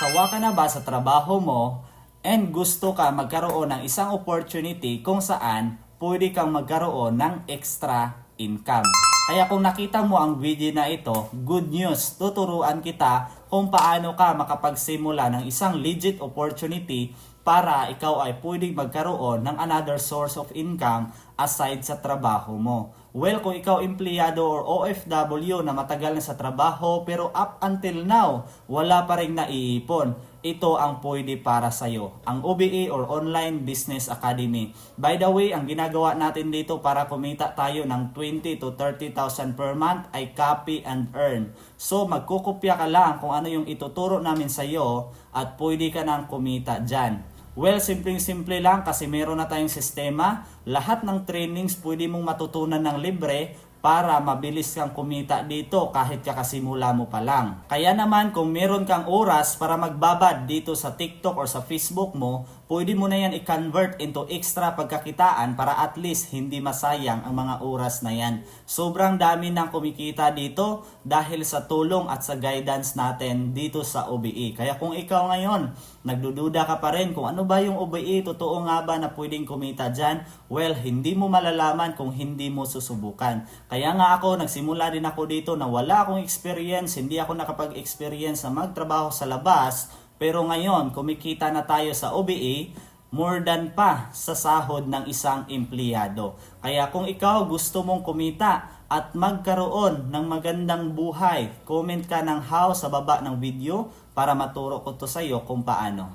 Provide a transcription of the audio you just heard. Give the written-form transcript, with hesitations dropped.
Sawa ka na ba sa trabaho mo and gusto ka magkaroon ng isang opportunity kung saan pwede kang magkaroon ng extra income? Kaya kung nakita mo ang video na ito, good news, tuturuan kita kung paano ka makapagsimula ng isang legit opportunity para ikaw ay pwedeng magkaroon ng another source of income aside sa trabaho mo. Well, kung ikaw empleyado or OFW na matagal na sa trabaho pero up until now, wala pa rin naiipon, ito ang pwede para sa'yo, ang OBE or Online Business Academy. By the way, ang ginagawa natin dito para kumita tayo ng 20 to 30,000 per month ay copy and earn. So magkukopya ka lang kung ano yung ituturo namin sa'yo at pwede ka nang kumita dyan. Well, simpleng-simple lang kasi meron na tayong sistema. Lahat ng trainings pwede mong matutunan ng libre para mabilis kang kumita dito kahit kakasimula mo pa lang. Kaya naman kung meron kang oras para magbabad dito sa TikTok or sa Facebook mo, pwede mo na yan i-convert into extra pagkakitaan para at least hindi masayang ang mga oras na yan. Sobrang dami nang kumikita dito dahil sa tulong at sa guidance natin dito sa OBE. Kaya kung ikaw ngayon, nagdududa ka pa rin kung ano ba yung OBE, totoo nga ba na pwedeng kumita dyan? Well, hindi mo malalaman kung hindi mo susubukan. Kaya nga ako, nagsimula din ako dito na wala akong experience, hindi ako nakapag-experience na magtrabaho sa labas. Pero ngayon, kumikita na tayo sa OBE, more than pa sa sahod ng isang empleyado. Kaya kung ikaw gusto mong kumita at magkaroon ng magandang buhay, comment ka ng how sa baba ng video para maturo ko to sa iyo kung paano.